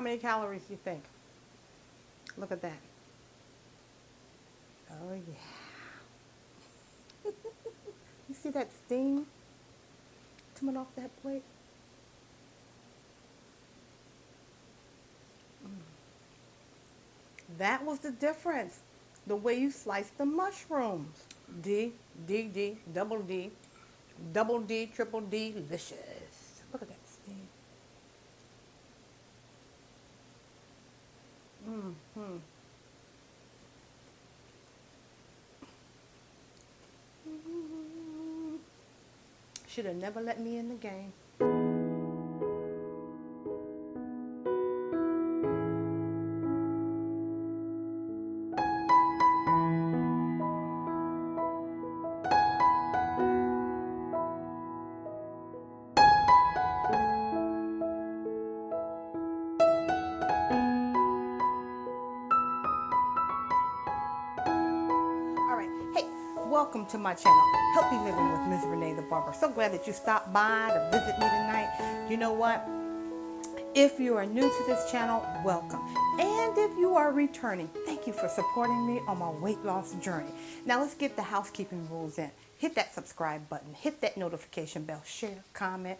many calories do you think? Look at that. Oh yeah. You see that steam coming off that plate? That was the difference. The way you slice the mushrooms. D, D, D, double D, triple D, delicious. Look at that steam. Mm-hmm. Should have never let me in the game. All right, hey, welcome to my channel, Healthy Living with Ms. Renee the Barber. So glad that you stopped by to visit me tonight. You know what? If you are new to this channel, welcome. And if you are returning, thank you for supporting me on my weight loss journey. Now let's get the housekeeping rules in. Hit that subscribe button, hit that notification bell, share, comment,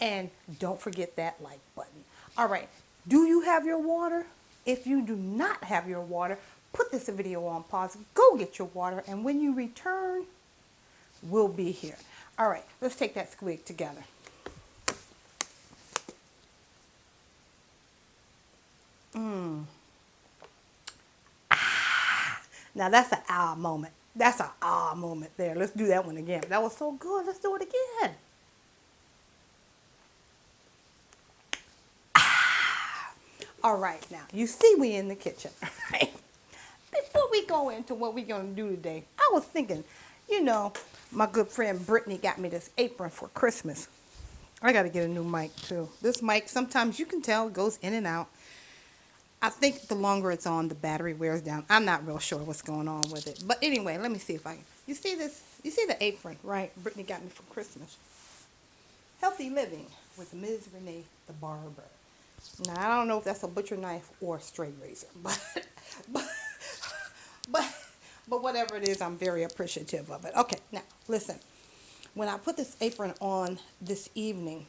and don't forget that like button. All right, do you have your water? If you do not have your water, put this video on pause, go get your water, and when you return, we'll be here. All right, let's take that squig together. Now that's an ah moment. That's an ah moment there. Let's do that one again. That was so good. Let's do it again. Ah. All right, now you see we in the kitchen, right? Before we go into what we're going to do today, I was thinking, you know, my good friend Brittany got me this apron for Christmas. I got to get a new mic too. This mic, sometimes you can tell it goes in and out. I think the longer it's on, the battery wears down. I'm not real sure what's going on with it. But anyway, let me see if I can. You see this? You see the apron, right? Brittany got me for Christmas. Healthy Living with Ms. Renee the Barber. Now, I don't know if that's a butcher knife or a straight razor, but whatever it is, I'm very appreciative of it. Okay, now, listen. When I put this apron on this evening,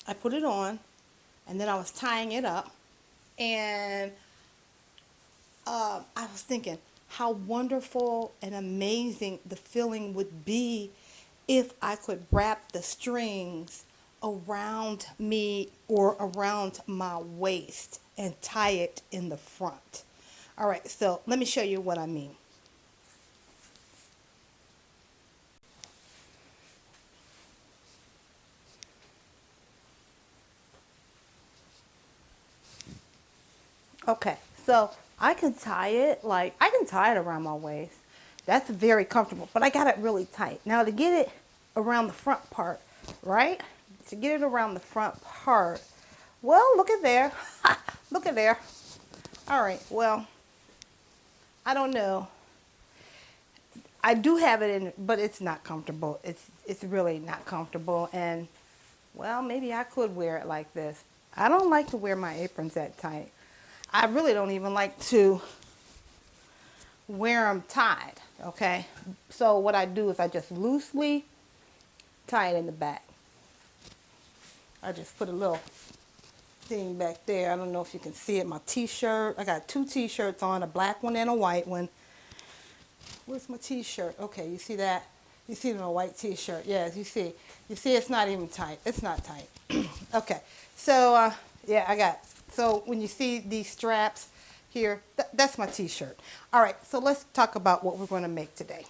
I put it on, and then I was tying it up. And I was thinking how wonderful and amazing the feeling would be if I could wrap the strings around me or around my waist and tie it in the front. All right, so let me show you what I mean. Okay, so I can tie it around my waist. That's very comfortable, but I got it really tight. Now to get it around the front part, right? To get it around the front part, well, look at there. Look at there. All right, well, I don't know. I do have it in, but it's not comfortable. It's really not comfortable, and well, maybe I could wear it like this. I don't like to wear my aprons that tight. I really don't even like to wear them tied, okay? So what I do is I just loosely tie it in the back. I just put a little thing back there. I don't know if you can see it. My t-shirt. I got two t-shirts on, a black one and a white one. Where's my t-shirt? Okay, you see that? You see the white t-shirt. Yes, you see. You see it's not even tight. It's not tight. Okay, so yeah, I got. So when you see these straps here, that's my t-shirt. All right, so let's talk about what we're going to make today.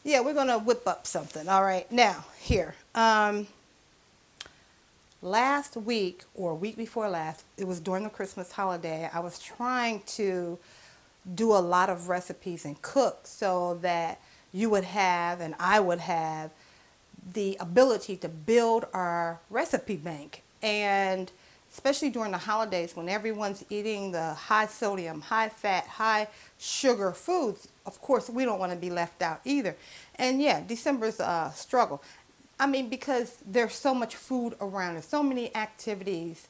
Yeah, we're going to whip up something. All right, now here. Last week or week before last, it was during the Christmas holiday, I was trying to do a lot of recipes and cook so that you would have and I would have the ability to build our recipe bank. And especially during the holidays when everyone's eating the high sodium, high fat, high sugar foods. Of course, we don't want to be left out either. And yeah, December's a struggle. I mean, because there's so much food around, there's so many activities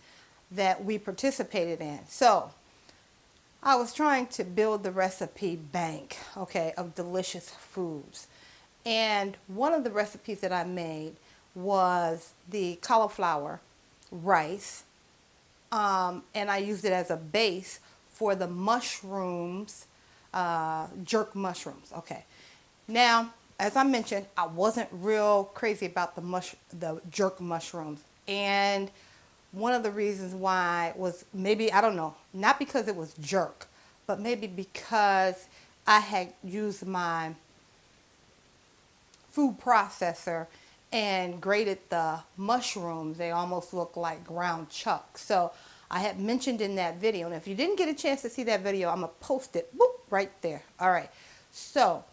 that we participated in. So I was trying to build the recipe bank, okay, of delicious foods. And one of the recipes that I made was the cauliflower rice. And I used it as a base for the mushrooms, jerk mushrooms. Okay. Now, as I mentioned, I wasn't real crazy about the jerk mushrooms. And one of the reasons why was maybe, I don't know, not because it was jerk, but maybe because I had used my food processor and grated the mushrooms. They almost look like ground chuck. So I had mentioned in that video, and if you didn't get a chance to see that video, I'm going to post it right there. All right. So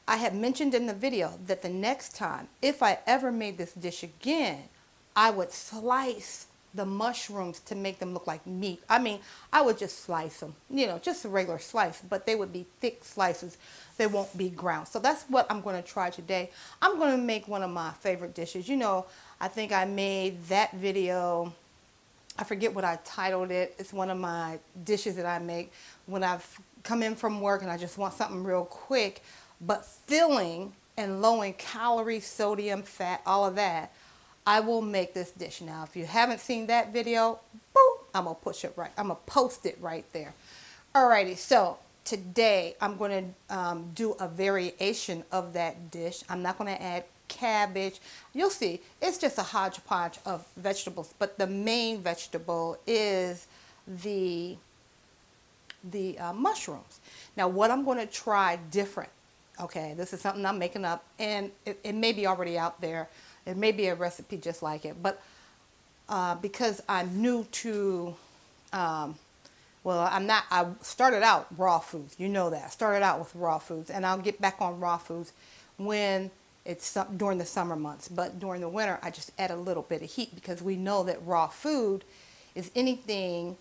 I had mentioned in the video that the next time, if I ever made this dish again, I would slice the mushrooms to make them look like meat. I mean, I would just slice them, you know, just a regular slice, but they would be thick slices. They won't be ground. So that's what I'm going to try today. I'm going to make one of my favorite dishes. You know, I think I made that video, I forget what I titled it. It's one of my dishes that I make when I've come in from work and I just want something real quick, but filling and low in calories, sodium, fat, all of that. I will make this dish. Now, if you haven't seen that video, boom, I'm going to push it right. I'm going to post it right there. Alrighty, so today I'm going to do a variation of that dish. I'm not going to add cabbage. You'll see, it's just a hodgepodge of vegetables, but the main vegetable is the mushrooms. Now, what I'm going to try different, okay, this is something I'm making up, and it may be already out there. It may be a recipe just like it, but because I'm new to, well, I started out raw foods. You know that. I started out with raw foods, and I'll get back on raw foods when it's during the summer months. But during the winter, I just add a little bit of heat because we know that raw food is anything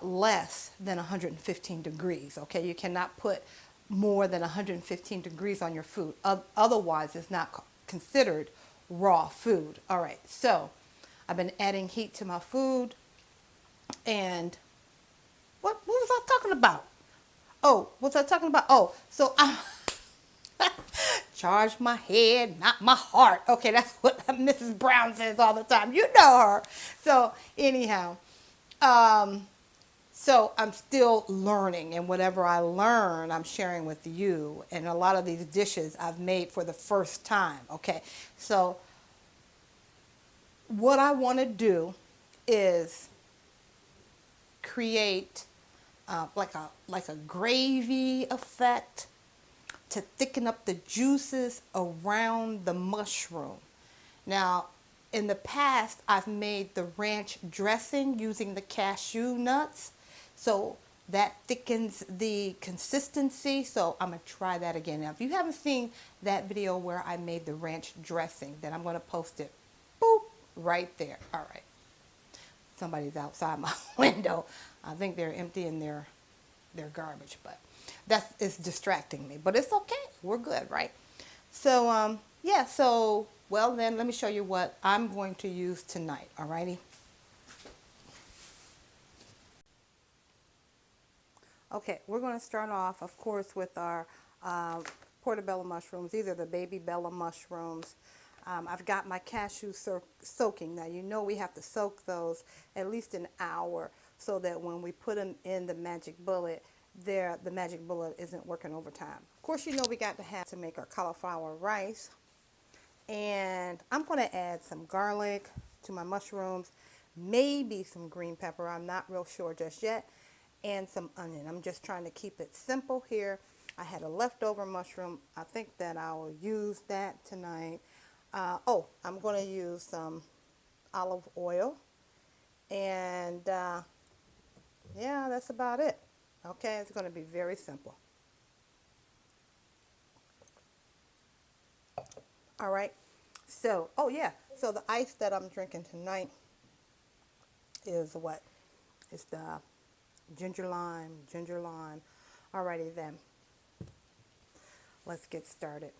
less than 115 degrees, okay? You cannot put more than 115 degrees on your food. Otherwise, it's not considered raw food. All right, so I've been adding heat to my food, and what was I talking about? Oh, what was I talking about? Oh, so I charge my head, not my heart. Okay, that's what Mrs. Brown says all the time. You know her. So anyhow, so I'm still learning, and whatever I learn, I'm sharing with you. And a lot of these dishes I've made for the first time. Okay, so what I want to do is create like a gravy effect to thicken up the juices around the mushroom. Now, in the past, I've made the ranch dressing using the cashew nuts. So that thickens the consistency. So I'm going to try that again. Now, if you haven't seen that video where I made the ranch dressing, then I'm going to post it, boop, right there. All right. Somebody's outside my window. I think they're emptying their garbage, but it's distracting me. But it's okay. We're good, right? So, yeah, so, well, then let me show you what I'm going to use tonight, all righty? Okay, we're going to start off, of course, with our portobello mushrooms. These are the baby bella mushrooms. I've got my cashew soaking. Now, you know we have to soak those at least an hour so that when we put them in the magic bullet, the magic bullet isn't working overtime. Of course, you know we got to have to make our cauliflower rice. And I'm going to add some garlic to my mushrooms, maybe some green pepper. I'm not real sure just yet. And some onion. I'm just trying to keep it simple here. I had a leftover mushroom. I think that I will use that tonight. I'm going to use some olive oil. And yeah, that's about it. Okay, it's going to be very simple. All right. So, oh yeah. So the ice that I'm drinking tonight is what? It's the ginger lime, ginger lime. Alrighty then, let's get started.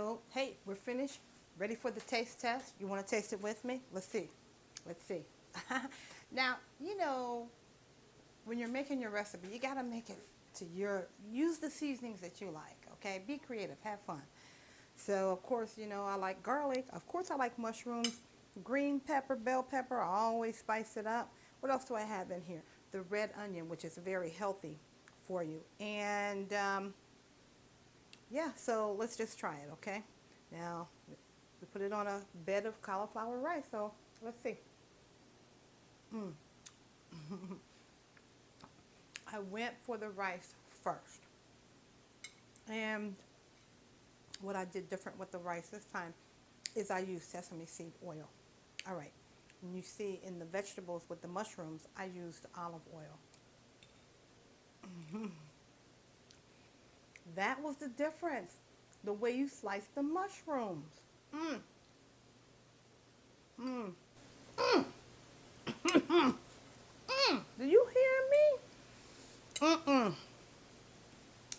So, hey, we're finished. Ready for the taste test? You want to taste it with me? Let's see. Let's see. Now, when you're making your recipe, you got to make it to use the seasonings that you like, okay? Be creative, have fun. So, of course, I like garlic. Of course, I like mushrooms, green pepper, bell pepper. I always spice it up. What else do I have in here? The red onion, which is very healthy for you. And, yeah, so let's just try it, okay? Now, we put it on a bed of cauliflower rice, so let's see. I went for the rice first. And what I did different with the rice this time is I used sesame seed oil. All right. And you see in the vegetables with the mushrooms, I used olive oil. That was the difference. The way you slice the mushrooms. Mm. Mm. Mm. Mm. Do you hear me? Mm-mm.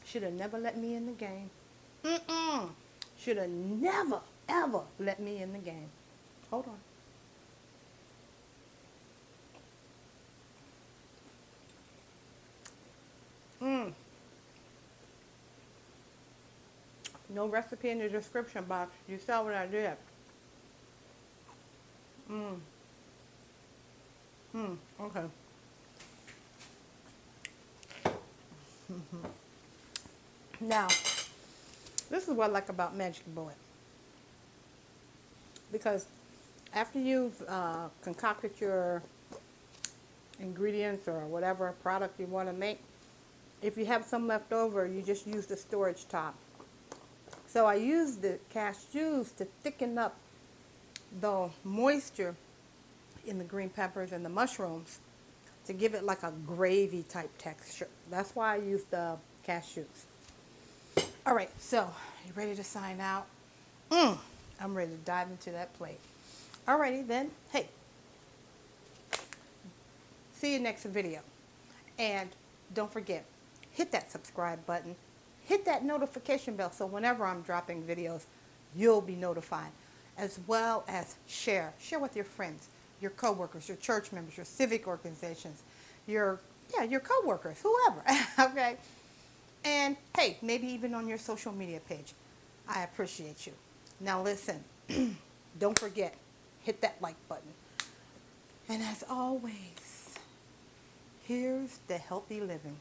Should have never let me in the game. Mm-mm. Should have never, ever let me in the game. Hold on. Mm. No recipe in the description box. You saw what I did. Mm. Mm. Okay. Now, this is what I like about Magic Bullet. Because after you've concocted your ingredients or whatever product you want to make, if you have some left over, you just use the storage top. So I use the cashews to thicken up the moisture in the green peppers and the mushrooms to give it like a gravy type texture. That's why I use the cashews. All right, so you ready to sign out? I'm ready to dive into that plate. Alrighty then, hey, see you next video. And don't forget, hit that subscribe button, hit that notification bell so whenever I'm dropping videos, you'll be notified. As well as share with your friends, your coworkers, your church members, your civic organizations, your coworkers, whoever, okay? And hey, maybe even on your social media page. I appreciate you. Now listen, don't forget, hit that like button. And as always, here's the healthy living.